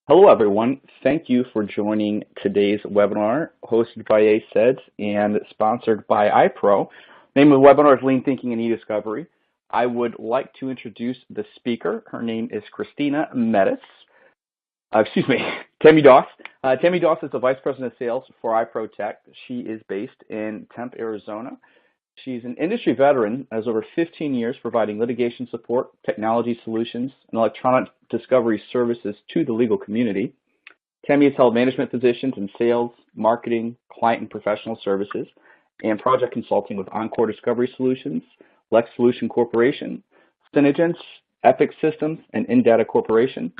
Hello, everyone. Thank you for joining today's webinar hosted by ACEDS and sponsored by iPro. The name of the webinar is Lean Thinking and eDiscovery. I would like to introduce the speaker. Her name is Christina Metis. Tammy Doss. Tammy Doss is the Vice President of Sales for iPro Tech. She is based in Tempe, Arizona. She's an industry veteran, has over 15 years providing litigation support, technology solutions, and electronic discovery services to the legal community. Tammy has held management positions in sales, marketing, client and professional services, and project consulting with Encore Discovery Solutions, Lex Solution Corporation, Synergence, Epic Systems, and Indata Corporation.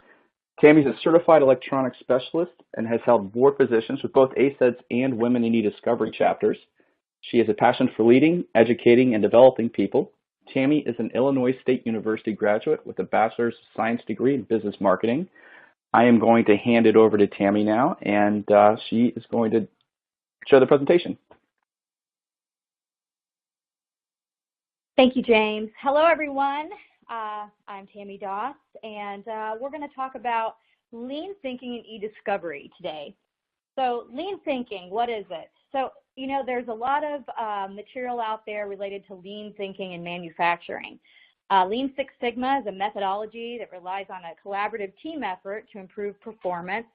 Tammy is a certified electronics specialist and has held board positions with both ACEDS and Women in eDiscovery chapters. She has a passion for leading, educating, and developing people. Tammy is an Illinois State University graduate with a Bachelor's of Science degree in Business Marketing. I am going to hand it over to Tammy now, and she is going to show the presentation. Thank you, James. Hello, everyone. I'm Tammy Doss, and we're going to talk about lean thinking and eDiscovery today. So lean thinking, what is it? So, you know, there's a lot of material out there related to lean thinking in manufacturing. Lean Six Sigma is a methodology that relies on a collaborative team effort to improve performance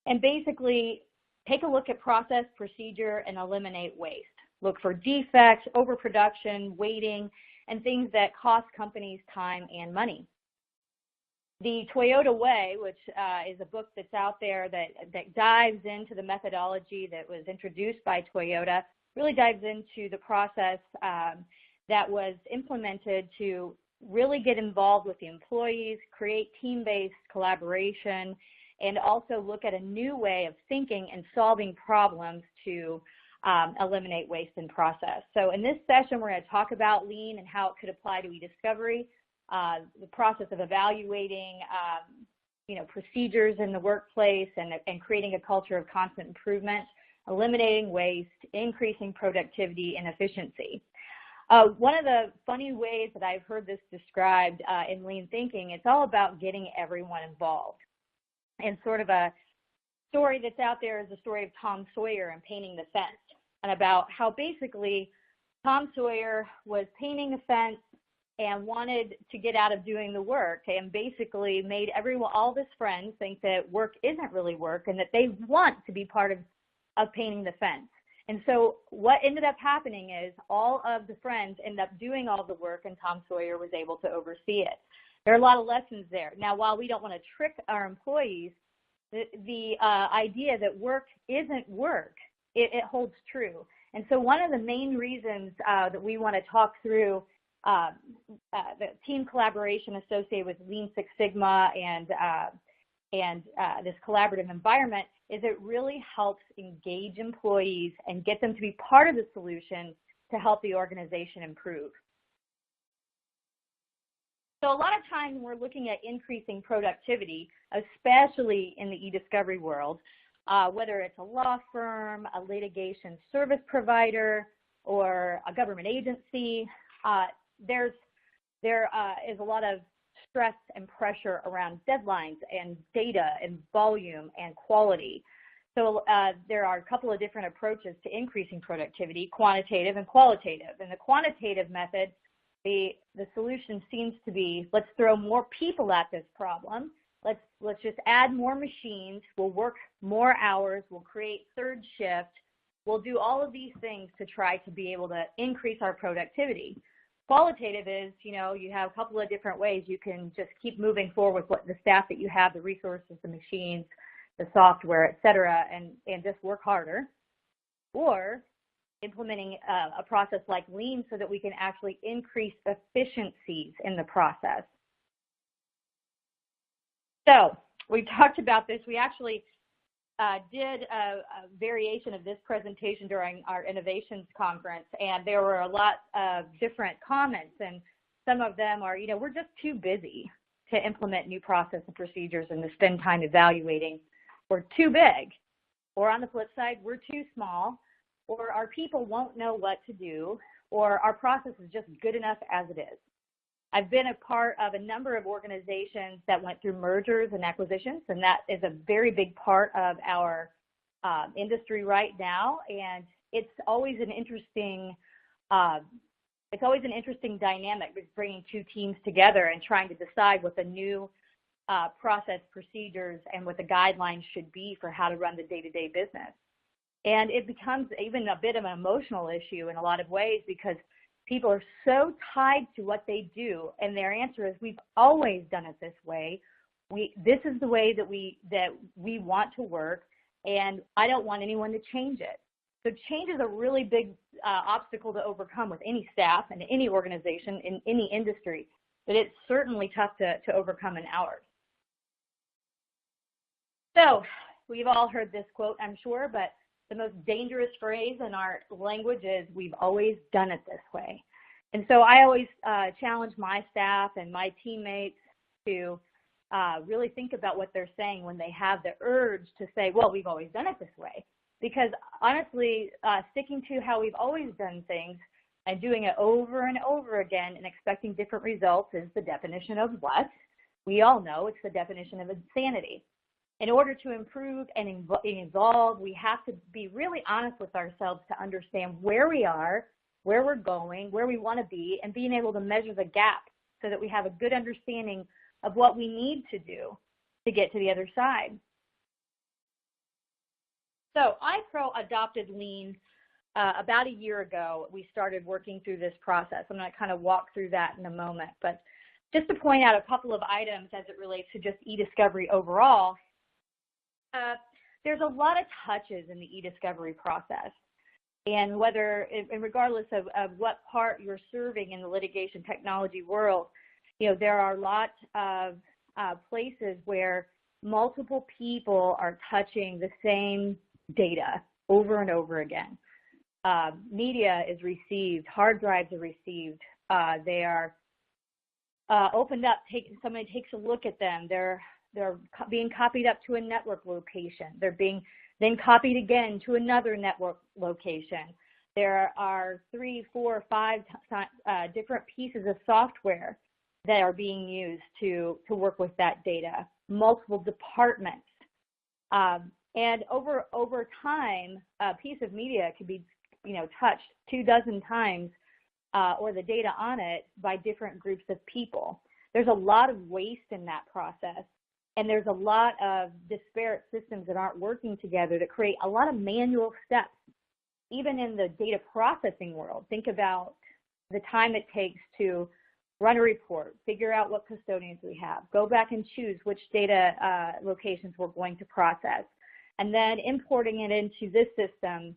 and basically take a look at process, procedure, and eliminate waste. Look for defects, overproduction, waiting, and things that cost companies time and money. The Toyota Way, which is a book that's out there that dives into the methodology that was introduced by Toyota, really dives into the process that was implemented to really get involved with the employees, create team-based collaboration, and also look at a new way of thinking and solving problems to eliminate waste in process. So in this session, we're going to talk about lean and how it could apply to eDiscovery. The process of evaluating, procedures in the workplace and creating a culture of constant improvement, eliminating waste, increasing productivity and efficiency. One of the funny ways that I've heard this described in lean thinking, it's all about getting everyone involved. And sort of a story that's out there is the story of Tom Sawyer and painting the fence, and about how basically Tom Sawyer was painting a fence and wanted to get out of doing the work, and basically made all of his friends think that work isn't really work and that they want to be part of painting the fence. And so what ended up happening is all of the friends ended up doing all the work, and Tom Sawyer was able to oversee it. There are a lot of lessons there. Now, while we don't want to trick our employees, the idea that work isn't work, it holds true. And so one of the main reasons that we want to talk through the team collaboration associated with Lean Six Sigma and this collaborative environment is it really helps engage employees and get them to be part of the solution to help the organization improve. So a lot of times we're looking at increasing productivity, especially in the eDiscovery world, whether it's a law firm, a litigation service provider, or a government agency. There is a lot of stress and pressure around deadlines and data and volume and quality. So there are a couple of different approaches to increasing productivity, quantitative and qualitative. In the quantitative method, the solution seems to be, let's throw more people at this problem. Let's just add more machines. We'll work more hours. We'll create third shift. We'll do all of these things to try to be able to increase our productivity. Qualitative is, you have a couple of different ways. You can just keep moving forward with the staff that you have, the resources, the machines, the software, et cetera, and just work harder. Or implementing a process like Lean so that we can actually increase efficiencies in the process. So we talked about this. We actually did a variation of this presentation during our innovations conference, and there were a lot of different comments, and some of them are, we're just too busy to implement new process and procedures and to spend time evaluating. We're too big, or on the flip side, we're too small, or our people won't know what to do, or our process is just good enough as it is. I've been a part of a number of organizations that went through mergers and acquisitions, and that is a very big part of our industry right now. And it's always an interesting dynamic with bringing two teams together and trying to decide what the new process, procedures, and what the guidelines should be for how to run the day-to-day business. And it becomes even a bit of an emotional issue in a lot of ways because people are so tied to what they do, and their answer is, we've always done it this way. This is the way that we want to work, and I don't want anyone to change it. So change is a really big obstacle to overcome with any staff and any organization in any industry, but it's certainly tough to overcome in ours. So we've all heard this quote, I'm sure, but the most dangerous phrase in our language is, we've always done it this way. And so I always challenge my staff and my teammates to really think about what they're saying when they have the urge to say, well, we've always done it this way. Because honestly, sticking to how we've always done things and doing it over and over again and expecting different results is the definition of what? We all know it's the definition of insanity. In order to improve and evolve, we have to be really honest with ourselves to understand where we are, where we're going, where we want to be, and being able to measure the gap so that we have a good understanding of what we need to do to get to the other side. So iPro adopted Lean about a year ago. We started working through this process. I'm going to kind of walk through that in a moment. But just to point out a couple of items as it relates to just eDiscovery overall, there's a lot of touches in the eDiscovery process. And regardless of what part you're serving in the litigation technology world, there are lots of places where multiple people are touching the same data over and over again. Media is received, hard drives are received, they are opened up, somebody takes a look at them, they're being copied up to a network location, they're being then copied again to another network location. There are 3, 4, 5 different pieces of software that are being used to work with that data, multiple departments. And over time, a piece of media could be touched 24 times or the data on it by different groups of people. There's a lot of waste in that process, and there's a lot of disparate systems that aren't working together that create a lot of manual steps. Even in the data processing world, think about the time it takes to run a report, figure out what custodians we have, go back and choose which data locations we're going to process, and then importing it into this system,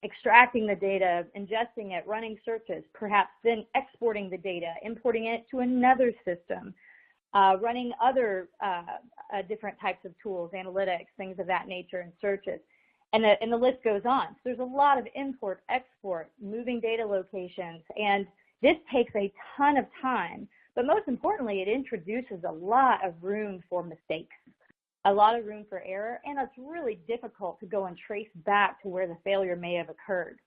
extracting the data, ingesting it, running searches, perhaps then exporting the data, importing it to another system, running other different types of tools, analytics, things of that nature, and searches. And the list goes on. So there's a lot of import, export, moving data locations, and this takes a ton of time. But most importantly, it introduces a lot of room for mistakes, a lot of room for error, and it's really difficult to go and trace back to where the failure may have occurred.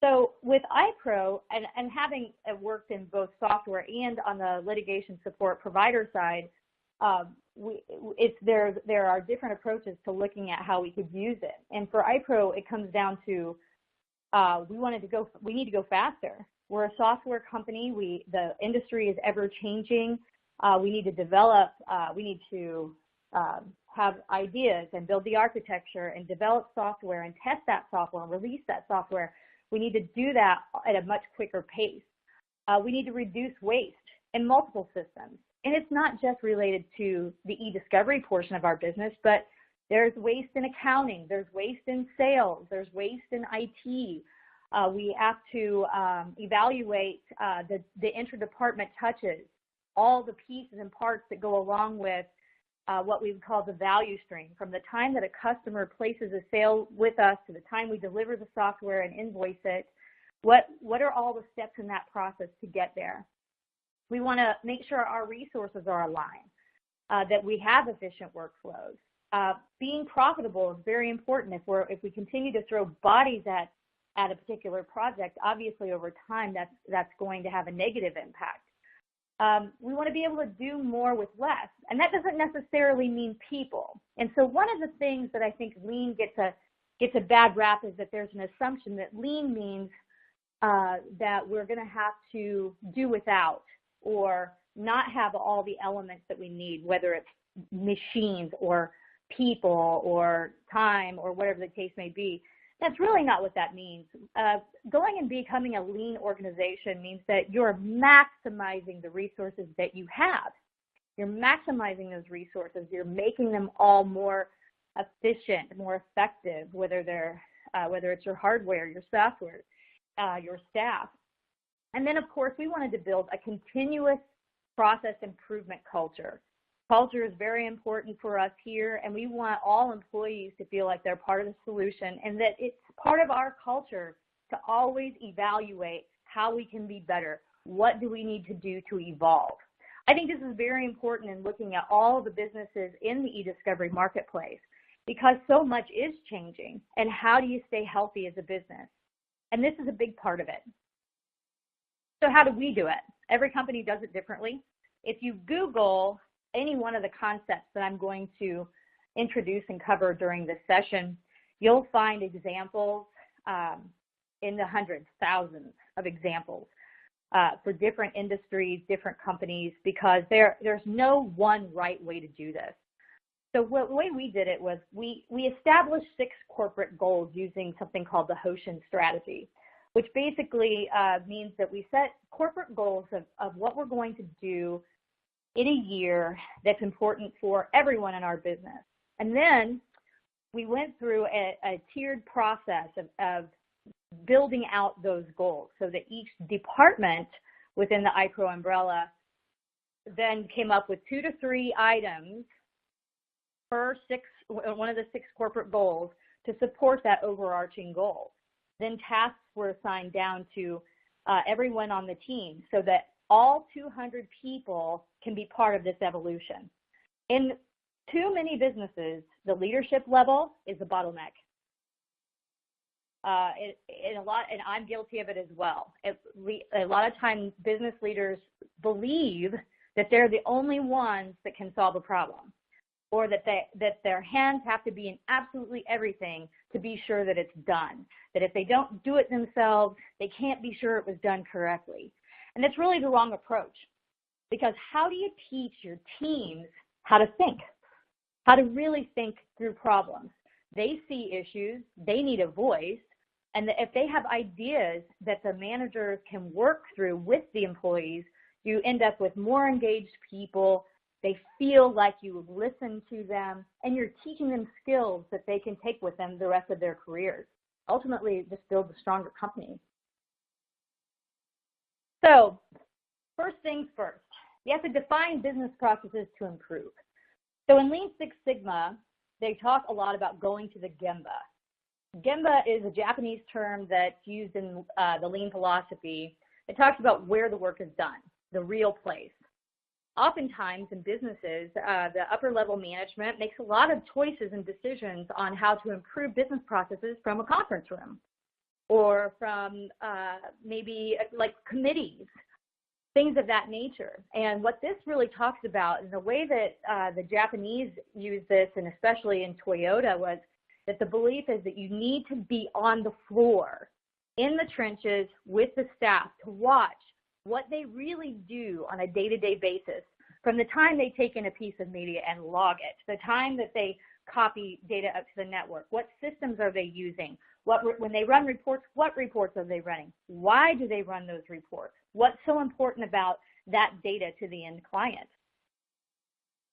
So with iPro, and having worked in both software and on the litigation support provider side, there are different approaches to looking at how we could use it. And for iPro, it comes down to we need to go faster. We're a software company. The industry is ever changing. We need to develop. We need to have ideas and build the architecture and develop software and test that software and release that software. We need to do that at a much quicker pace. We need to reduce waste in multiple systems. And it's not just related to the eDiscovery portion of our business, but there's waste in accounting, there's waste in sales, there's waste in IT. We have to evaluate the interdepartment touches, all the pieces and parts that go along with what we would call the value stream, from the time that a customer places a sale with us to the time we deliver the software and invoice it. What are all the steps in that process to get there? We want to make sure our resources are aligned, that we have efficient workflows. Being profitable is very important. If we continue to throw bodies at a particular project, obviously over time that's going to have a negative impact. We want to be able to do more with less, and that doesn't necessarily mean people. And so one of the things that I think lean gets a bad rap is that there's an assumption that lean means that we're going to have to do without or not have all the elements that we need, whether it's machines or people or time or whatever the case may be. That's really not what that means. Going and becoming a lean organization means that you're maximizing the resources that you have. You're maximizing those resources. You're making them all more efficient, more effective, whether it's your hardware, your software, your staff. And then, of course, we wanted to build a continuous process improvement culture. Culture is very important for us here, and we want all employees to feel like they're part of the solution and that it's part of our culture to always evaluate how we can be better. What do we need to do to evolve? I think this is very important in looking at all the businesses in the eDiscovery marketplace because so much is changing, and how do you stay healthy as a business? And this is a big part of it. So how do we do it? Every company does it differently. If you Google any one of the concepts that I'm going to introduce and cover during this session, you'll find examples in the hundreds, thousands of examples for different industries, different companies, because there's no one right way to do this. So the way we did it was we established 6 corporate goals using something called the Hoshin strategy, which basically means that we set corporate goals of what we're going to do in a year that's important for everyone in our business. And then we went through a tiered process of building out those goals so that each department within the iPro umbrella then came up with 2 to 3 items per one of the 6 corporate goals to support that overarching goal. Then tasks were assigned down to everyone on the team so that all 200 people can be part of this evolution. In too many businesses, the leadership level is a bottleneck. And I'm guilty of it as well. A lot of times, business leaders believe that they're the only ones that can solve a problem, or that their hands have to be in absolutely everything to be sure that it's done. That if they don't do it themselves, they can't be sure it was done correctly. And that's really the wrong approach, because how do you teach your teams how to think, how to really think through problems? They see issues, they need a voice, and if they have ideas that the managers can work through with the employees, you end up with more engaged people. They feel like you listen to them, and you're teaching them skills that they can take with them the rest of their careers. Ultimately, it just builds a stronger company. So, first things first, you have to define business processes to improve. So in Lean Six Sigma, they talk a lot about going to the Gemba. Gemba is a Japanese term that's used in the Lean philosophy. It talks about where the work is done, the real place. Oftentimes in businesses, the upper level management makes a lot of choices and decisions on how to improve business processes from a conference room or from maybe like committees, things of that nature. And what this really talks about, and the way that the Japanese use this, and especially in Toyota, was that the belief is that you need to be on the floor, in the trenches with the staff to watch what they really do on a day-to-day basis, from the time they take in a piece of media and log it, to the time that they copy data up to the network. What systems are they using? When they run reports, what reports are they running? Why do they run those reports? What's so important about that data to the end client?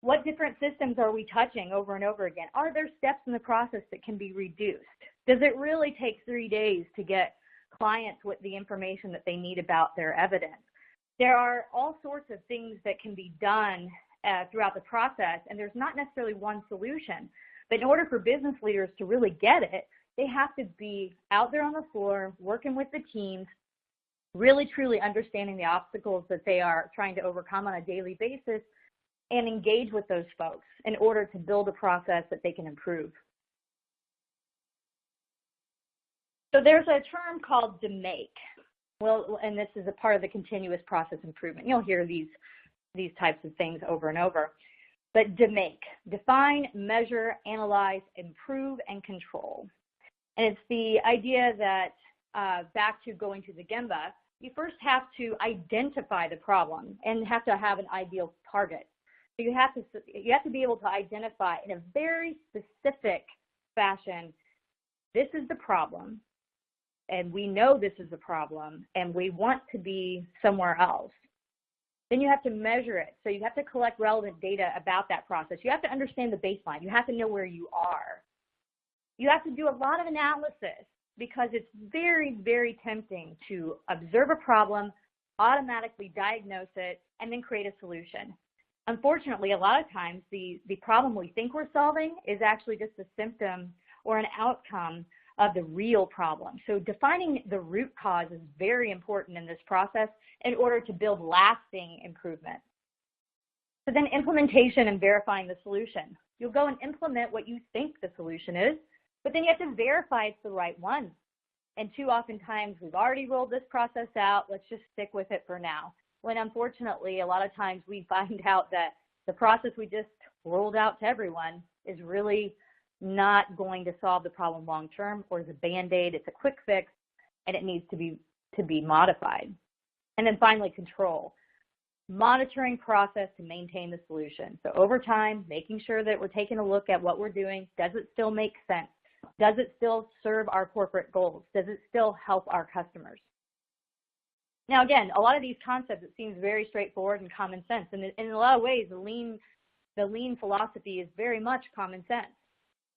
What different systems are we touching over and over again? Are there steps in the process that can be reduced? Does it really take 3 days to get clients with the information that they need about their evidence? There are all sorts of things that can be done throughout the process, and there's not necessarily one solution. But in order for business leaders to really get it, they have to be out there on the floor, working with the teams, really truly understanding the obstacles that they are trying to overcome on a daily basis, and engage with those folks in order to build a process that they can improve. So there's a term called DMAIC. Well, and this is a part of the continuous process improvement. You'll hear these these types of things over and over. But define, measure, analyze, improve, and control. And it's the idea that, back to going to the Gemba, you first have to identify the problem and have to have an ideal target. So you have to be able to identify in a very specific fashion, this is the problem, and we know this is the problem, and we want to be somewhere else. Then you have to measure it. So you have to collect relevant data about that process. You have to understand the baseline. You have to know where you are. You have to do a lot of analysis because it's very, very tempting to observe a problem, automatically diagnose it, and then create a solution. Unfortunately, a lot of times the problem we think we're solving is actually just a symptom or an outcome of the real problem. So defining the root cause is very important in this process in order to build lasting improvement. So then implementation and verifying the solution. You'll go and implement what you think the solution is, but then you have to verify it's the right one. And too often times we've already rolled this process out, let's just stick with it for now. When unfortunately, a lot of times we find out that the process we just rolled out to everyone is really not going to solve the problem long term, or is a band-aid, it's a quick fix, and it needs to be modified. And then finally, control. Monitoring process to maintain the solution. So over time, making sure that we're taking a look at what we're doing. Does it still make sense? Does it still serve our corporate goals? Does it still help our customers? Now again, a lot of these concepts, it seems very straightforward and common sense. And in a lot of ways, the lean philosophy is very much common sense.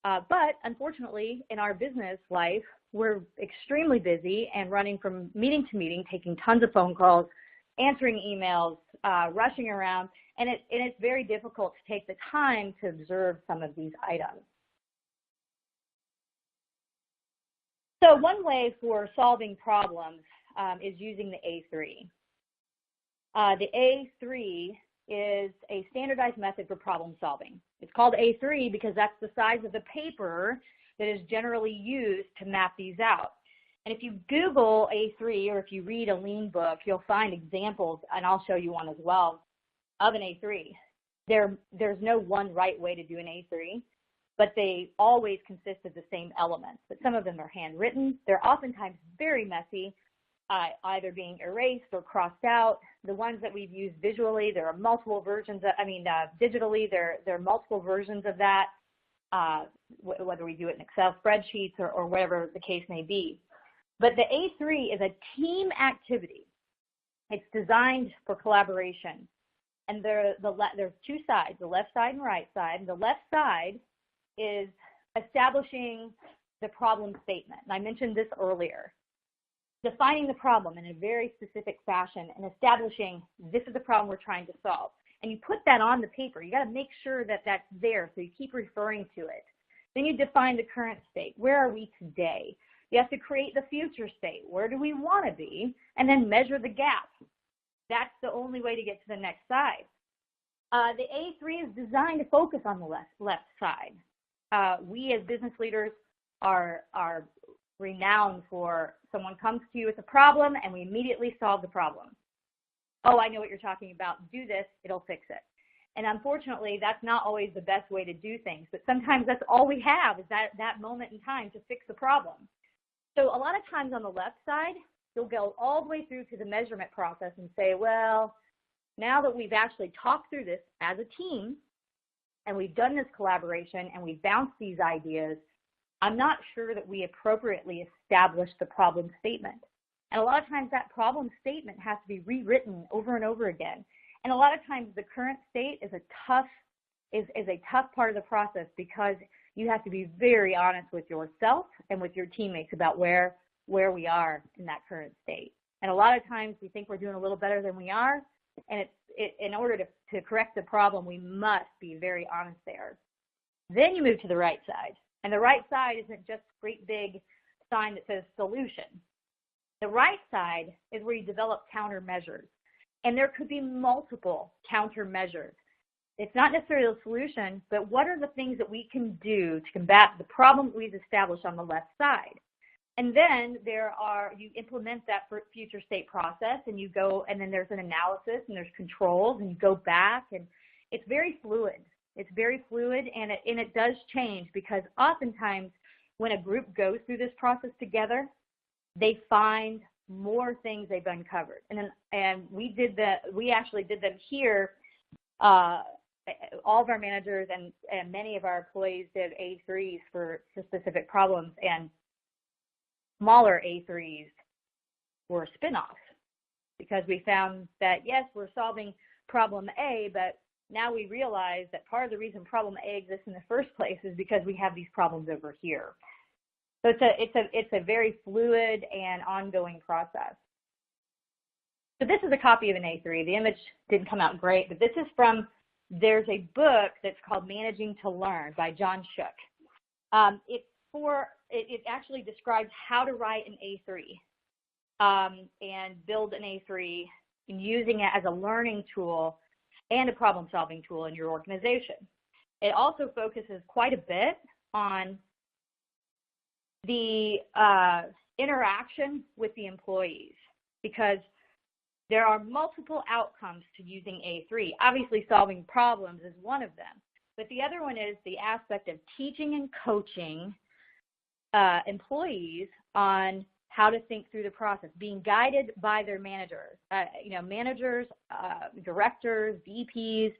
But unfortunately, in our business life, we're extremely busy and running from meeting to meeting, taking tons of phone calls, answering emails, rushing around, and it's very difficult to take the time to observe some of these items. So one way for solving problems is using the A3. The A3 is a standardized method for problem solving. It's called A3 because that's the size of the paper that is generally used to map these out. And if you Google A3 or if you read a lean book, you'll find examples, and I'll show you one as well, of an A3. There's no one right way to do an A3, but they always consist of the same elements. But some of them are handwritten. They're oftentimes very messy, either being erased or crossed out. The ones that we've used visually, there are multiple versions. Digitally, there are multiple versions of that, whether we do it in Excel spreadsheets or whatever the case may be. But the A3 is a team activity. It's designed for collaboration. And there's two sides, the left side and right side. And the left side is establishing the problem statement. And I mentioned this earlier. Defining the problem in a very specific fashion and establishing this is the problem we're trying to solve. And you put that on the paper. You got to make sure that that's there so you keep referring to it. Then you define the current state. Where are we today? You have to create the future state. Where do we want to be? And then measure the gap. That's the only way to get to the next side. The A3 is designed to focus on the left side. We as business leaders are renowned for someone comes to you with a problem and we immediately solve the problem. Oh, I know what you're talking about. Do this, it'll fix it. And unfortunately, that's not always the best way to do things, but sometimes that's all we have is that moment in time to fix the problem. So a lot of times on the left side, you'll go all the way through to the measurement process and say, well, now that we've actually talked through this as a team and we've done this collaboration and we've bounced these ideas, I'm not sure that we appropriately established the problem statement. And a lot of times that problem statement has to be rewritten over and over again. And a lot of times the current state is a tough part of the process because you have to be very honest with yourself and with your teammates about where we are in that current state. And a lot of times we think we're doing a little better than we are. And in order to correct the problem, we must be very honest there. Then you move to the right side. And the right side isn't just a great big sign that says solution. The right side is where you develop countermeasures. And there could be multiple countermeasures. It's not necessarily a solution, but what are the things that we can do to combat the problem we've established on the left side? And then you implement that for future state process, and you go, and then there's an analysis and there's controls, and you go back, and it's very fluid. It's very fluid, and it does change, because oftentimes when a group goes through this process together, they find more things they've uncovered. And we actually did them here. All of our managers and many of our employees did A3s for specific problems, and smaller A3s were spin-offs, because we found that, yes, we're solving problem A, but now we realize that part of the reason problem A exists in the first place is because we have these problems over here. So it's a very fluid and ongoing process. So this is a copy of an A3. The image didn't come out great, but there's a book that's called Managing to Learn by John Shook. It actually describes how to write an A3 and build an A3 and using it as a learning tool and a problem-solving tool in your organization. It also focuses quite a bit on the interaction with the employees, because there are multiple outcomes to using A3. Obviously, solving problems is one of them, but the other one is the aspect of teaching and coaching employees on how to think through the process, being guided by their managers. Managers, directors, VPs,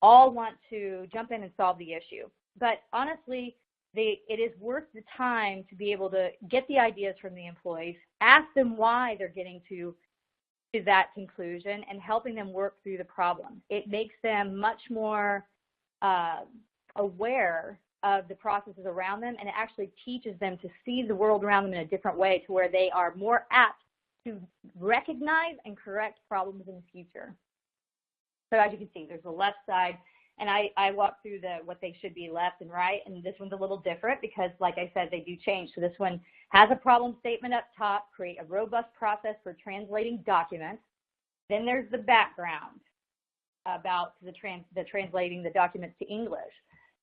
all want to jump in and solve the issue. But honestly, it is worth the time to be able to get the ideas from the employees, ask them why they're getting to that conclusion, and helping them work through the problem. It makes them much more aware of the processes around them, and it actually teaches them to see the world around them in a different way, to where they are more apt to recognize and correct problems in the future. So as you can see, there's the left side, and I walked through what they should be left and right, and this one's a little different because, like I said, they do change. So this one has a problem statement up top, create a robust process for translating documents. Then there's the background about the translating the documents to English.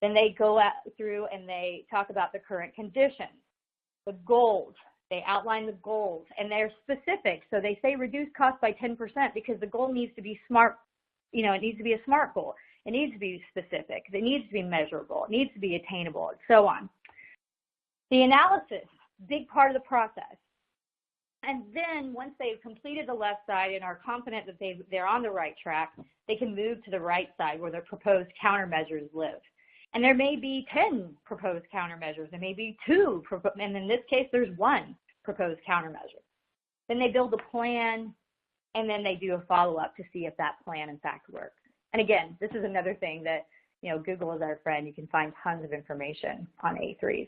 Then they go through and they talk about the current conditions, the goals. They outline the goals, and they're specific. So they say reduce cost by 10% because the goal needs to be smart. It needs to be a SMART goal. It needs to be specific. It needs to be measurable. It needs to be attainable, and so on. The analysis, big part of the process. And then once they've completed the left side and are confident that they're on the right track, they can move to the right side where their proposed countermeasures live. And there may be 10 proposed countermeasures. There may be 2, and in this case, there's 1 proposed countermeasure. Then they build a plan, and then they do a follow-up to see if that plan, in fact, works. And again, this is another thing that, Google is our friend. You can find tons of information on A3s.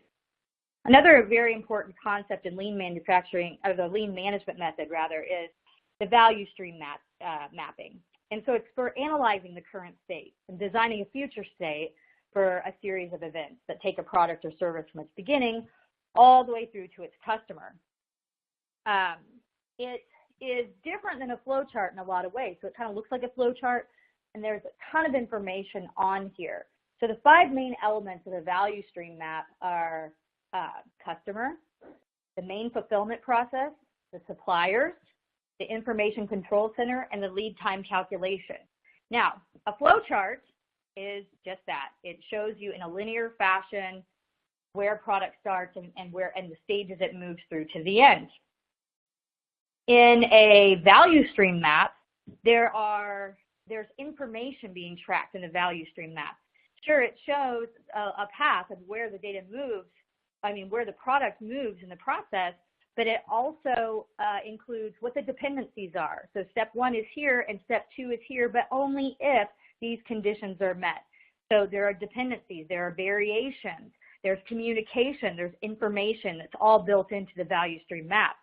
Another very important concept in lean manufacturing, or the lean management method, rather, is the value stream mapping. And so it's for analyzing the current state and designing a future state for a series of events that take a product or service from its beginning all the way through to its customer. It is different than a flow chart in a lot of ways. So it kind of looks like a flow chart, and there's a ton of information on here. So the 5 main elements of the value stream map are customer, the main fulfillment process, the suppliers, the information control center, and the lead time calculation. Now, a flow chart is just that. It shows you in a linear fashion where product starts and the stages it moves through to the end. In a value stream map, there's information being tracked in the value stream map. Sure, it shows a path of where the data moves, where the product moves in the process, but it also includes what the dependencies are. So step 1 is here and step 2 is here, but only if these conditions are met. So there are dependencies, there are variations, there's communication, there's information that's all built into the value stream map.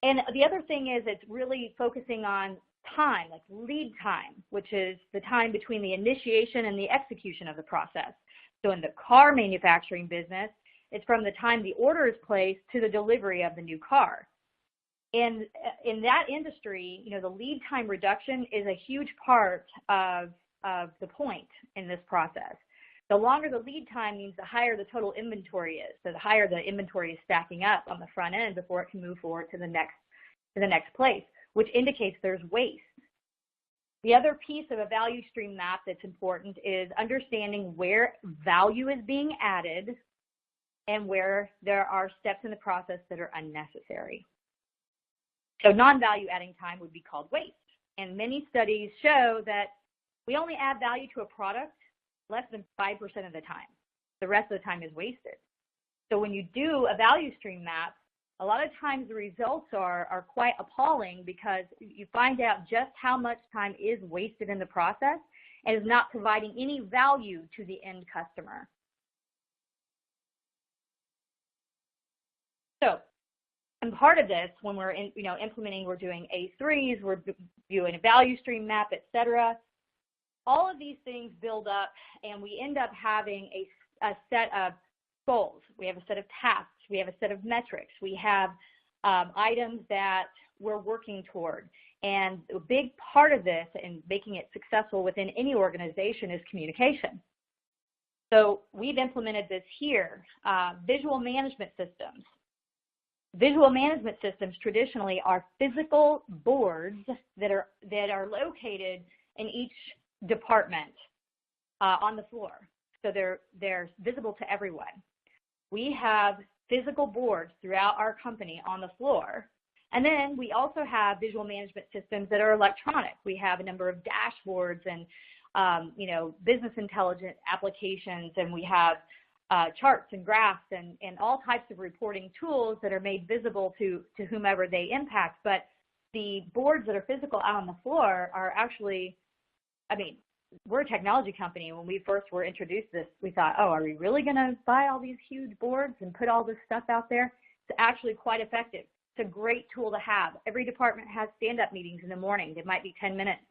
And the other thing is it's really focusing on time, like lead time, which is the time between the initiation and the execution of the process. So in the car manufacturing business, it's from the time the order is placed to the delivery of the new car. And in that industry, the lead time reduction is a huge part of the point in this process. The longer the lead time means the higher the total inventory is. So the higher the inventory is stacking up on the front end before it can move forward to the next place, which indicates there's waste. The other piece of a value stream map that's important is understanding where value is being added and where there are steps in the process that are unnecessary. So non-value adding time would be called waste. And many studies show that we only add value to a product less than 5% of the time. The rest of the time is wasted. So when you do a value stream map, a lot of times the results are quite appalling because you find out just how much time is wasted in the process and is not providing any value to the end customer. So, and part of this, when we're implementing, we're doing A3s, we're doing a value stream map, etc. All of these things build up, and we end up having a set of goals. We have a set of tasks. We have a set of metrics. We have items that we're working toward. And a big part of this and making it successful within any organization is communication. So we've implemented this here, visual management systems. Visual management systems traditionally are physical boards that are located in each department on the floor. So they're visible to everyone. We have physical boards throughout our company on the floor. And then we also have visual management systems that are electronic. We have a number of dashboards and business intelligence applications, and we have charts and graphs and all types of reporting tools that are made visible to whomever they impact. But the boards that are physical out on the floor are actually, we're a technology company. When we first were introduced to this, we thought, oh, are we really going to buy all these huge boards and put all this stuff out there? It's actually quite effective. It's a great tool to have. Every department has stand-up meetings in the morning. They might be 10 minutes,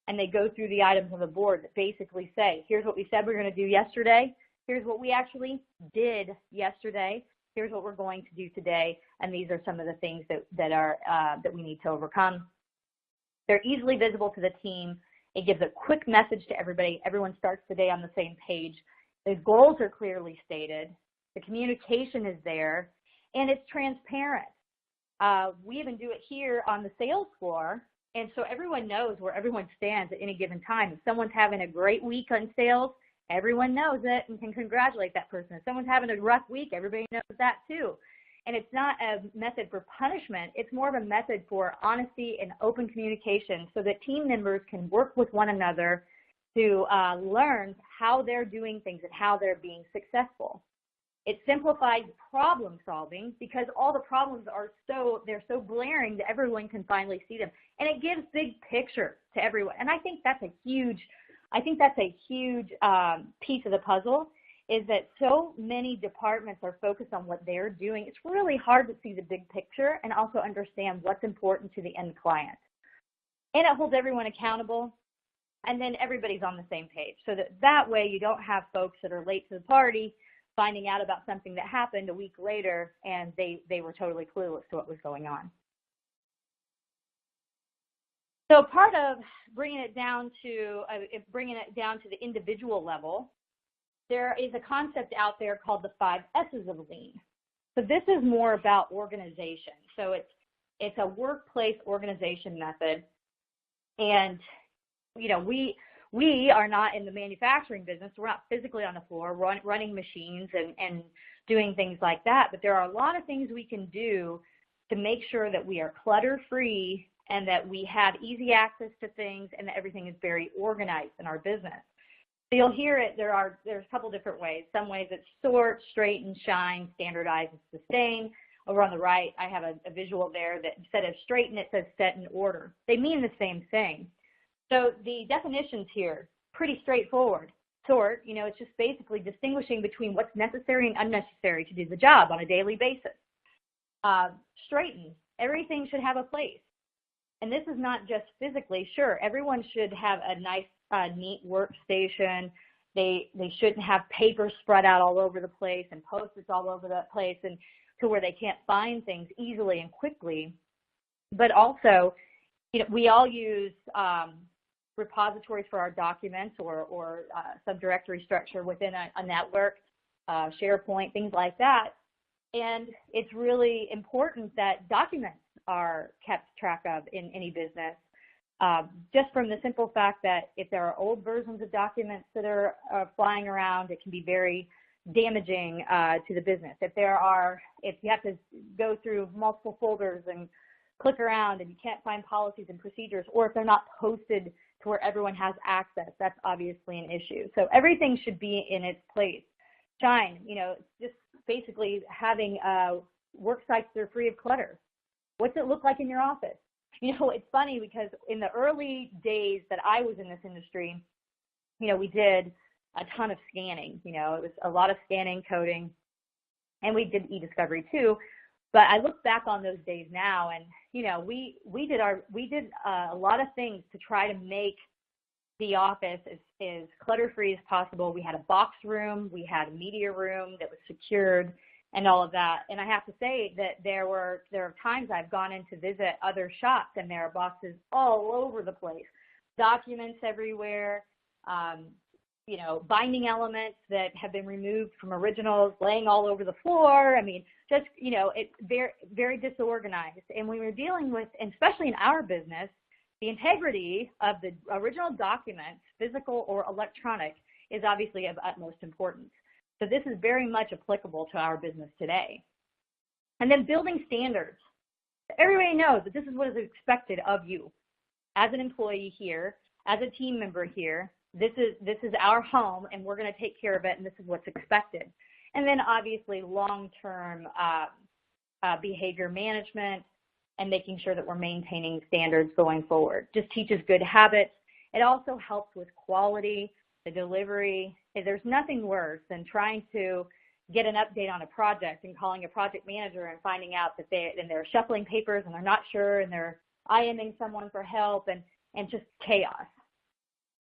and they go through the items on the board that basically say, here's what we said we're going to do yesterday. Here's what we actually did yesterday. Here's what we're going to do today, and these are some of the things that we need to overcome. They're easily visible to the team. It gives a quick message to everybody. Everyone starts the day on the same page. The goals are clearly stated. The communication is there, and it's transparent. We even do it here on the sales floor, and so everyone knows where everyone stands at any given time. If someone's having a great week on sales, everyone knows it and can congratulate that person. If someone's having a rough week, everybody knows that too. And it's not a method for punishment. It's more of a method for honesty and open communication so that team members can work with one another to learn how they're doing things and how they're being successful. It simplifies problem solving because all the problems are they're so glaring that everyone can finally see them. And it gives big picture to everyone. And I think that's a huge piece of the puzzle, is that so many departments are focused on what they're doing. It's really hard to see the big picture and also understand what's important to the end client. And it holds everyone accountable, and then everybody's on the same page. So that way you don't have folks that are late to the party finding out about something that happened a week later and they were totally clueless to what was going on. So part of bringing it down to the individual level, there is a concept out there called the 5 S's of Lean. So this is more about organization. So it's a workplace organization method, and we are not in the manufacturing business. We're not physically on the floor running machines and doing things like that. But there are a lot of things we can do to make sure that we are clutter-free and that we have easy access to things and that everything is very organized in our business. So you'll hear it. There's a couple different ways. Some ways it's sort, straighten, shine, standardize, and sustain. Over on the right, I have a visual there that instead of straighten, it says set and order. They mean the same thing. So the definitions here, pretty straightforward. Sort, it's just basically distinguishing between what's necessary and unnecessary to do the job on a daily basis. Straighten, everything should have a place. And this is not just physically. Sure, everyone should have a nice, neat workstation. They shouldn't have paper spread out all over the place and Post-its all over the place and to where they can't find things easily and quickly. But also, we all use repositories for our documents or some directory structure within a network, SharePoint, things like that. And it's really important that documents are kept track of in any business, just from the simple fact that if there are old versions of documents that are flying around, it can be very damaging to the business. If you have to go through multiple folders and click around and you can't find policies and procedures, or if they're not posted to where everyone has access, that's obviously an issue. So everything should be in its place. Shine, just basically having work sites that are free of clutter. What's it look like in your office? It's funny because in the early days that I was in this industry, we did a ton of scanning. It was a lot of scanning, coding, and we did eDiscovery too. But I look back on those days now, and we did a lot of things to try to make the office as clutter-free as possible. We had a box room, we had a media room that was secured, and all of that. And I have to say that there are times I've gone in to visit other shops, and there are boxes all over the place, documents everywhere, binding elements that have been removed from originals laying all over the floor. I mean, just, it's very, very disorganized. And when we're dealing with, and especially in our business, the integrity of the original documents, physical or electronic, is obviously of utmost importance. So this is very much applicable to our business today. And then building standards. Everybody knows that this is what is expected of you as an employee here, as a team member here. This is our home, and we're going to take care of it, and this is what's expected. And then obviously long-term behavior management and making sure that we're maintaining standards going forward. Just teaches good habits. It also helps with quality, the delivery. There's nothing worse than trying to get an update on a project and calling a project manager and finding out that they're shuffling papers and they're not sure, and they're IMing someone for help, and just chaos.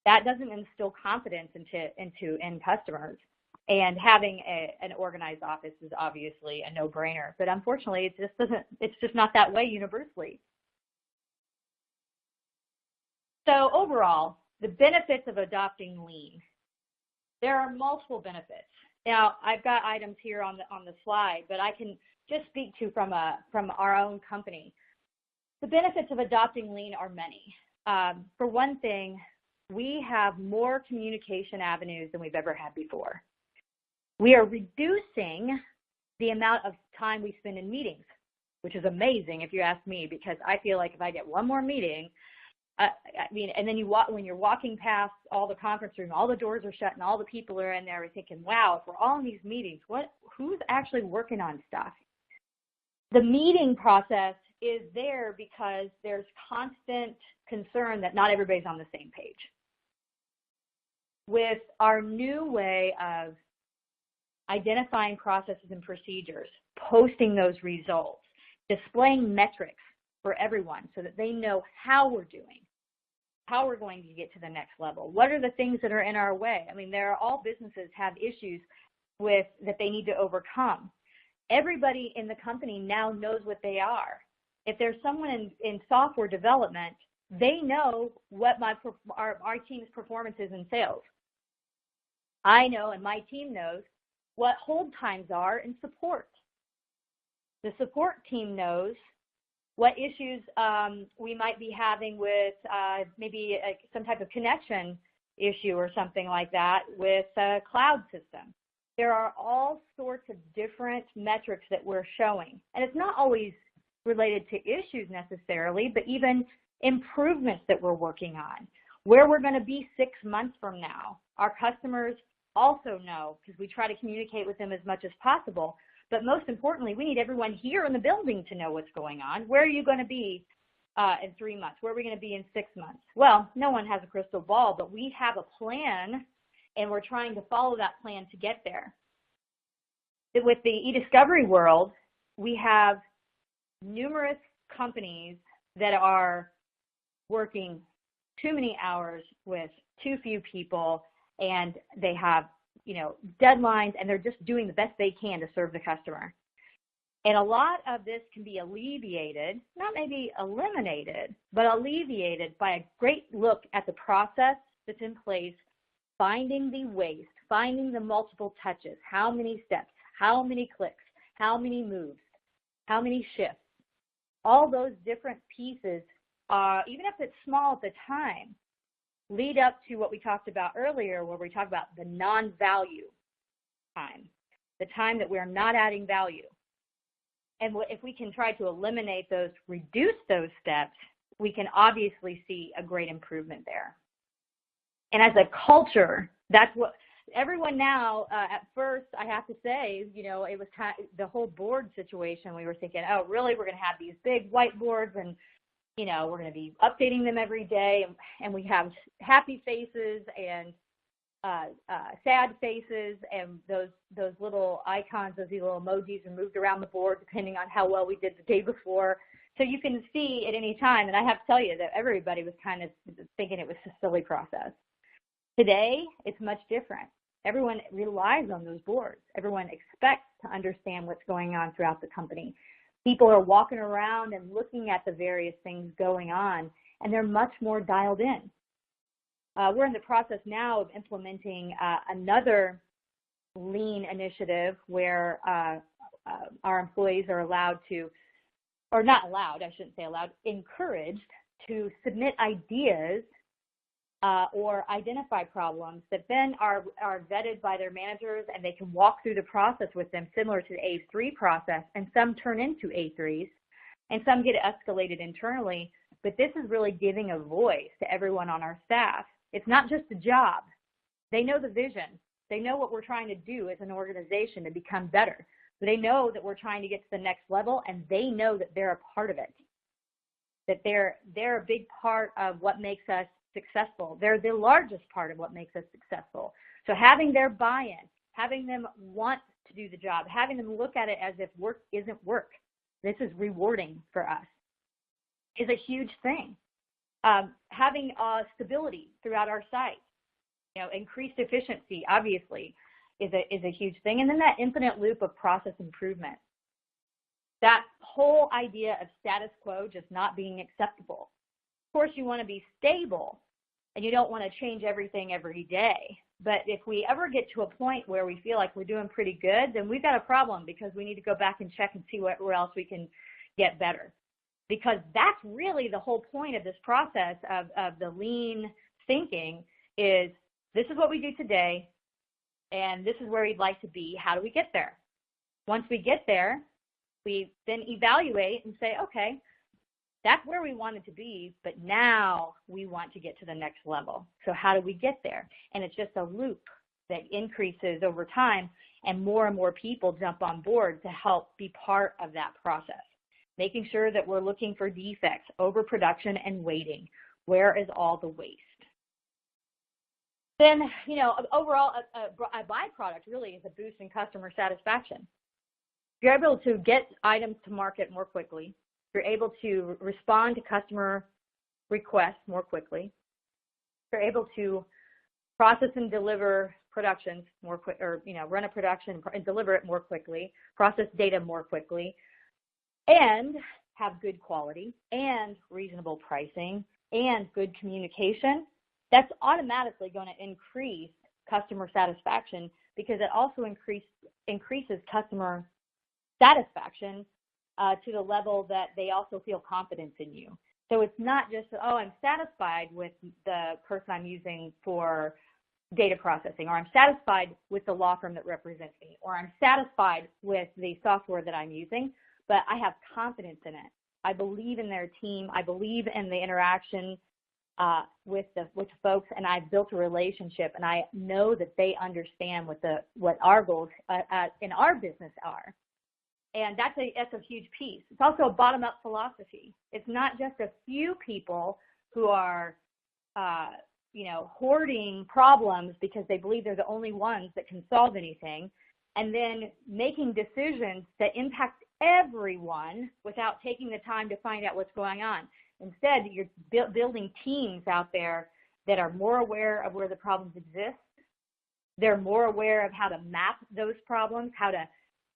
That doesn't instill confidence into end customers. And having an organized office is obviously a no-brainer. But unfortunately, it's just not that way universally. So overall, the benefits of adopting Lean. There are multiple benefits. Now, I've got items here on the slide, but I can just speak to from our own company. The benefits of adopting Lean are many. For one thing, we have more communication avenues than we've ever had before. We are reducing the amount of time we spend in meetings, which is amazing if you ask me, because I feel like if I get one more meeting, and then when you're walking past all the conference room, all the doors are shut and all the people are in there, we're thinking, wow, if we're all in these meetings, who's actually working on stuff? The meeting process is there because there's constant concern that not everybody's on the same page. With our new way of identifying processes and procedures, posting those results, displaying metrics for everyone so that they know how we're doing, how we're going to get to the next level. What are the things that are in our way? I mean, all businesses have issues that they need to overcome. Everybody in the company now knows what they are. If there's someone in software development, they know what our team's performance is in sales. I know, and my team knows, what hold times are in support. The support team knows what issues we might be having with maybe some type of connection issue or something like that with a cloud system. There are all sorts of different metrics that we're showing. And it's not always related to issues necessarily, but even improvements that we're working on, where we're going to be 6 months from now. Our customers also know, because we try to communicate with them as much as possible. But most importantly, we need everyone here in the building to know what's going on. Where are you going to be in 3 months? Where are we going to be in 6 months? Well, no one has a crystal ball, but we have a plan, and we're trying to follow that plan to get there. With the eDiscovery world, we have numerous companies that are working too many hours with too few people, and they have deadlines, and they're just doing the best they can to serve the customer. And a lot of this can be alleviated, not maybe eliminated, but alleviated by a great look at the process that's in place, finding the waste, finding the multiple touches, how many steps, how many clicks, how many moves, how many shifts. All those different pieces, even if it's small at the time, lead up to what we talked about earlier, where we talked about the non-value time, the time that we're not adding value. And if we can try to eliminate those, reduce those steps, we can obviously see a great improvement there. And as a culture, that's what everyone now, at first, I have to say, you know, it was the whole board situation. We were thinking, oh, really, we're going to have these big whiteboards and, you know, we're going to be updating them every day. And we have happy faces and sad faces, and those little icons, those little emojis are moved around the board depending on how well we did the day before. So you can see at any time, and I have to tell you that everybody was kind of thinking it was a silly process. Today, it's much different. Everyone relies on those boards. Everyone expects to understand what's going on throughout the company. People are walking around and looking at the various things going on, and they're much more dialed in. We're in the process now of implementing another lean initiative where our employees are allowed to, or not allowed, I shouldn't say allowed, encouraged to submit ideas or identify problems that then are vetted by their managers, and they can walk through the process with them, similar to the A3 process, and some turn into A3s, and some get escalated internally. But this is really giving a voice to everyone on our staff. It's not just a job. They know the vision. They know what we're trying to do as an organization to become better. They know that we're trying to get to the next level, and they know that they're a part of it, that they're a big part of what makes us successful. They're the largest part of what makes us successful. So having their buy-in, having them want to do the job, having them look at it as if work isn't work, this is rewarding for us, is a huge thing. Having stability throughout our site, you know, increased efficiency, obviously, is a huge thing. And then that infinite loop of process improvement. That whole idea of status quo just not being acceptable. Of course, you want to be stable, and you don't want to change everything every day. But if we ever get to a point where we feel like we're doing pretty good, then we've got a problem, because we need to go back and check and see where else we can get better. Because that's really the whole point of this process of the lean thinking is, this is what we do today, and this is where we'd like to be. How do we get there? Once we get there, we then evaluate and say, okay, that's where we wanted to be, but now we want to get to the next level. So how do we get there? And it's just a loop that increases over time, and more people jump on board to help be part of that process. Making sure that we're looking for defects, overproduction, and waiting. Where is all the waste? Then, you know, overall, a byproduct really is a boost in customer satisfaction. You're able to get items to market more quickly. You're able to respond to customer requests more quickly. You're able to process and deliver productions more quick, or, you know, run a production and deliver it more quickly, process data more quickly, and have good quality and reasonable pricing and good communication. That's automatically going to increase customer satisfaction, because it also increases customer satisfaction to the level that they also feel confidence in you. So it's not just, oh, I'm satisfied with the person I'm using for data processing, or I'm satisfied with the law firm that represents me, or I'm satisfied with the software that I'm using, but I have confidence in it. I believe in their team. I believe in the interaction with the folks, and I've built a relationship, and I know that they understand what our goals in our business are. And that's a huge piece. It's also a bottom-up philosophy. It's not just a few people who are, hoarding problems because they believe they're the only ones that can solve anything, and then making decisions that impact everyone without taking the time to find out what's going on. Instead, you're building teams out there that are more aware of where the problems exist. They're more aware of how to map those problems, how to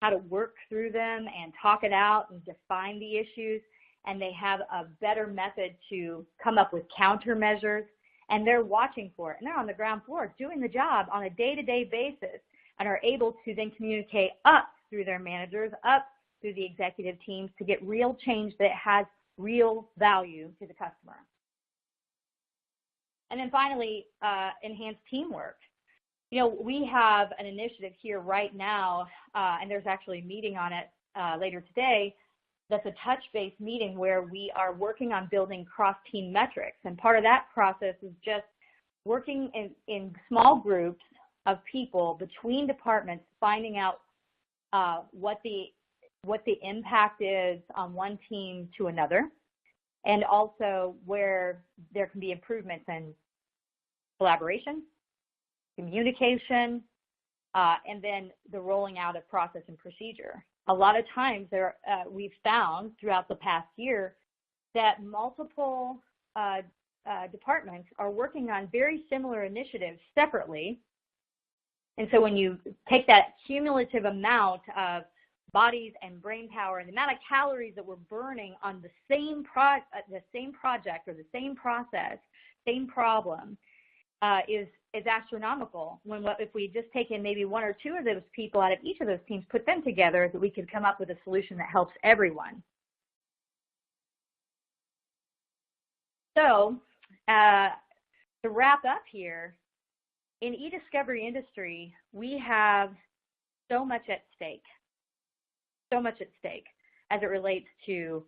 how to work through them and talk it out and define the issues, and they have a better method to come up with countermeasures, and they're watching for it, and they're on the ground floor doing the job on a day-to-day basis and are able to then communicate up through their managers, up through the executive teams to get real change that has real value to the customer. And then finally, enhance teamwork. You know, we have an initiative here right now, and there's actually a meeting on it later today, that's a touch-based meeting where we are working on building cross-team metrics. And part of that process is just working in small groups of people between departments, finding out what the impact is on one team to another, and also where there can be improvements in collaboration, communication, and then the rolling out of process and procedure. A lot of times we've found throughout the past year that multiple departments are working on very similar initiatives separately. And so when you take that cumulative amount of bodies and brain power and the amount of calories that we're burning on the same project or the same process, same problem, is astronomical. If we just take in maybe one or two of those people out of each of those teams, put them together, that we could come up with a solution that helps everyone. So to wrap up here, in eDiscovery industry, we have so much at stake as it relates to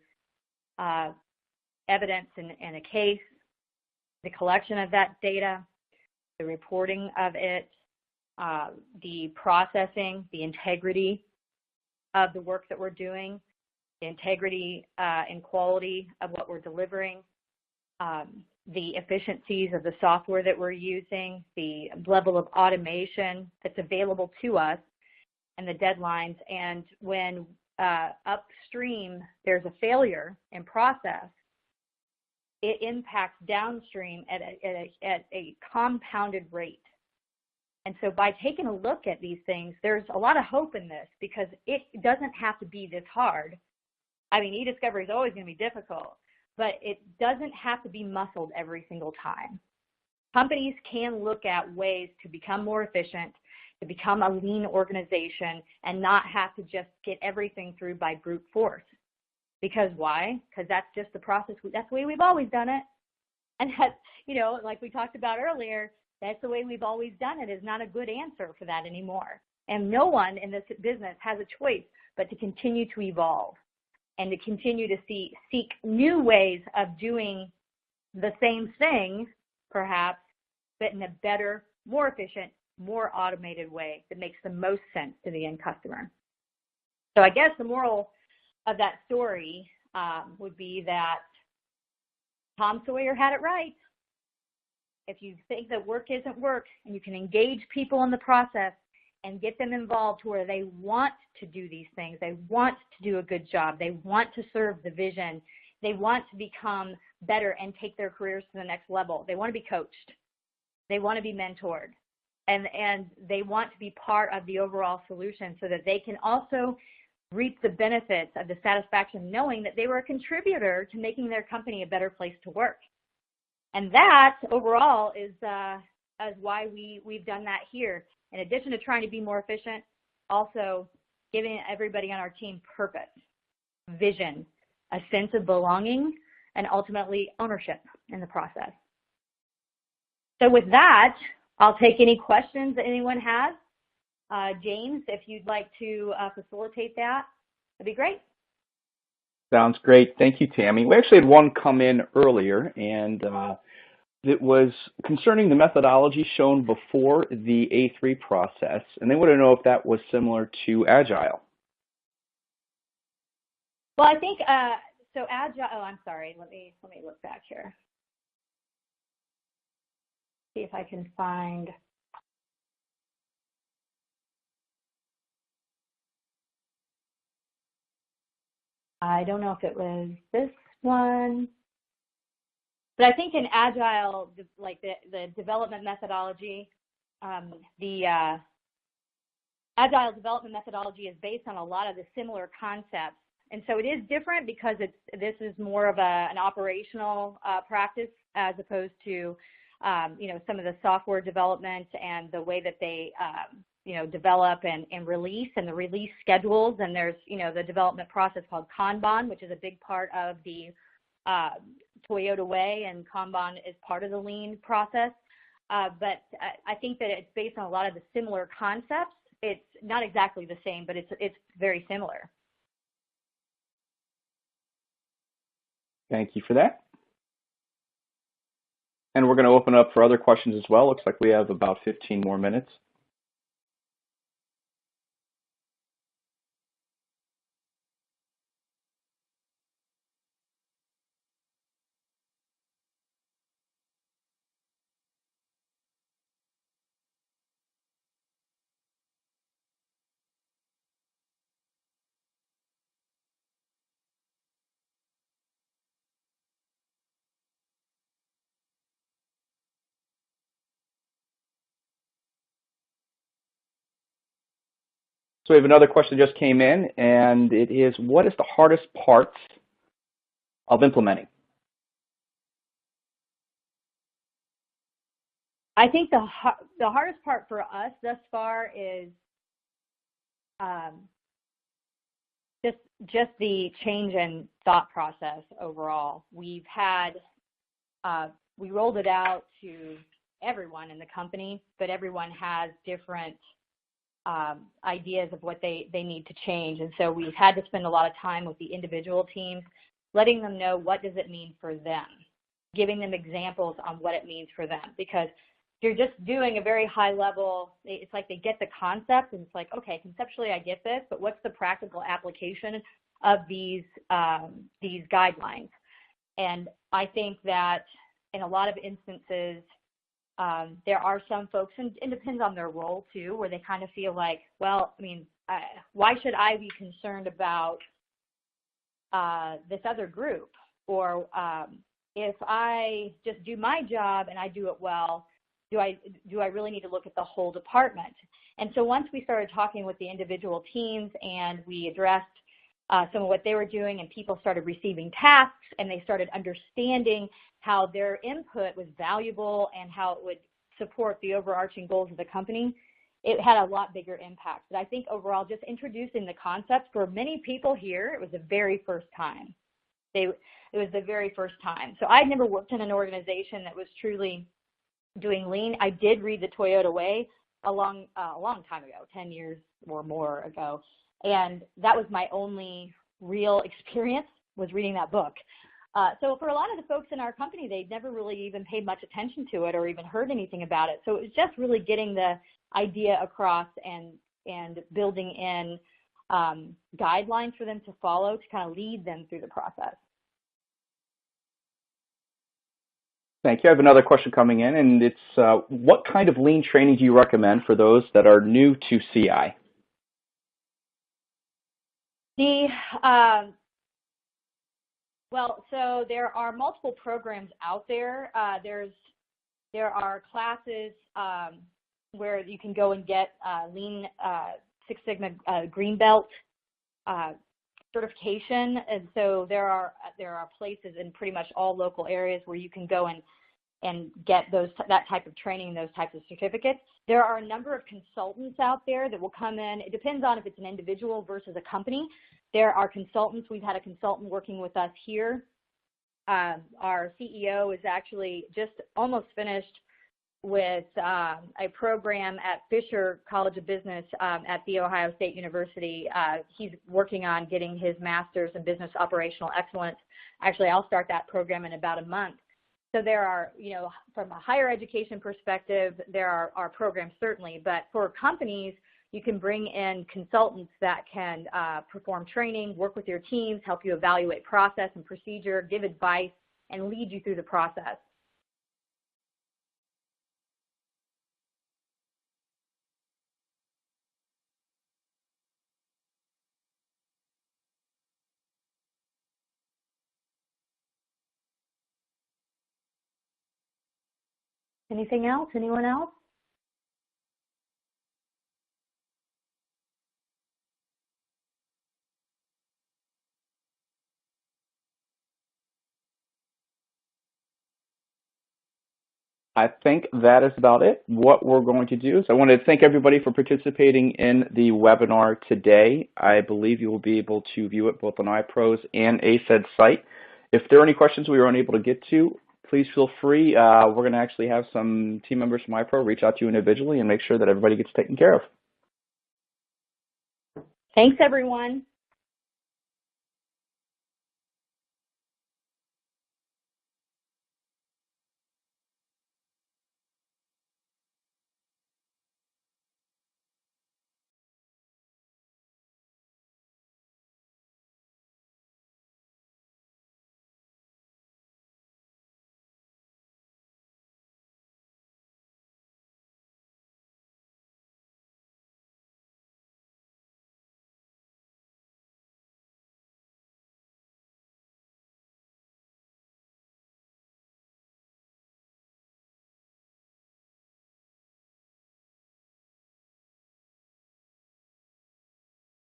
evidence in a case, the collection of that data, the reporting of it, the processing, the integrity of the work that we're doing, the integrity and quality of what we're delivering, the efficiencies of the software that we're using, the level of automation that's available to us, and the deadlines. And when upstream there's a failure in process, it impacts downstream at a compounded rate. And so by taking a look at these things, there's a lot of hope in this, because it doesn't have to be this hard. I mean, eDiscovery is always going to be difficult, but it doesn't have to be muscled every single time. Companies can look at ways to become more efficient, to become a lean organization, and not have to just get everything through by brute force. Because why? Because that's just the process. That's the way we've always done it. And that's, you know, like we talked about earlier, that's the way we've always done it is not a good answer for that anymore. And no one in this business has a choice but to continue to evolve and to continue to seek new ways of doing the same thing, perhaps, but in a better, more efficient, more automated way that makes the most sense to the end customer. So I guess the moral of that story would be that Tom Sawyer had it right. If you think that work isn't work and you can engage people in the process and get them involved to where they want to do these things, they want to do a good job, they want to serve the vision, they want to become better and take their careers to the next level, they want to be coached, they want to be mentored, and they want to be part of the overall solution so that they can also reap the benefits of the satisfaction knowing that they were a contributor to making their company a better place to work. And that overall is why we've done that here. In addition to trying to be more efficient, also giving everybody on our team purpose, vision, a sense of belonging, and ultimately ownership in the process. So with that, I'll take any questions that anyone has. James, if you'd like to facilitate that, that'd be great. Sounds great. Thank you, Tammy. We actually had one come in earlier, and it was concerning the methodology shown before the A3 process, and they want to know if that was similar to Agile. Well, I think so. Agile. Oh, I'm sorry. Let me look back here. See if I can find. I don't know if it was this one, but I think in Agile, like the development methodology, the Agile development methodology is based on a lot of the similar concepts. And so it is different because this is more of an operational practice as opposed to, some of the software development and the way that they, develop and release and the release schedules. And there's, the development process called Kanban, which is a big part of the Toyota Way, and Kanban is part of the lean process. But I think that it's based on a lot of the similar concepts. It's not exactly the same, but it's very similar. Thank you for that. And we're going to open up for other questions as well. Looks like we have about 15 more minutes. So we have another question that just came in, and it is, what is the hardest parts of implementing? I think the hardest part for us thus far is just the change in thought process overall. We've had, we rolled it out to everyone in the company, but everyone has different ideas of what they need to change. And so we've had to spend a lot of time with the individual teams, letting them know what does it mean for them, giving them examples on what it means for them. Because you're just doing a very high level, it's like they get the concept and it's like, okay, conceptually I get this, but what's the practical application of these guidelines? And I think that in a lot of instances, there are some folks, and it depends on their role too, where they kind of feel like, well, I mean, why should I be concerned about this other group? Or if I just do my job and I do it well, do I really need to look at the whole department? And so once we started talking with the individual teams and we addressed some of what they were doing, and people started receiving tasks and they started understanding how their input was valuable and how it would support the overarching goals of the company, it had a lot bigger impact. But I think overall, just introducing the concept for many people here, it was the very first time. It was the very first time. So I'd never worked in an organization that was truly doing lean. I did read the Toyota Way a long time ago, 10 years or more ago. And that was my only real experience, was reading that book. So for a lot of the folks in our company, they'd never really even paid much attention to it or even heard anything about it. So it was just really getting the idea across and building in guidelines for them to follow to kind of lead them through the process. Thank you. I have another question coming in, and it's what kind of lean training do you recommend for those that are new to CI? Well, so there are multiple programs out there. There are classes where you can go and get Lean Six Sigma Green Belt certification, and so there are places in pretty much all local areas where you can go and get that type of training, those types of certificates. There are a number of consultants out there that will come in. It depends on if it's an individual versus a company. There are consultants. We've had a consultant working with us here. Our CEO is actually just almost finished with a program at Fisher College of Business at The Ohio State University. He's working on getting his master's in business operational excellence. Actually, I'll start that program in about a month. So there are, from a higher education perspective, there are programs certainly, but for companies, you can bring in consultants that can perform training, work with your teams, help you evaluate process and procedure, give advice, and lead you through the process. Anything else? Anyone else? I think that is about it. What we're going to do is I want to thank everybody for participating in the webinar today. I believe you will be able to view it both on iPro's and ACEDS site. If there are any questions we were unable to get to, please feel free. We're going to actually have some team members from iPro reach out to you individually and make sure that everybody gets taken care of. Thanks, everyone.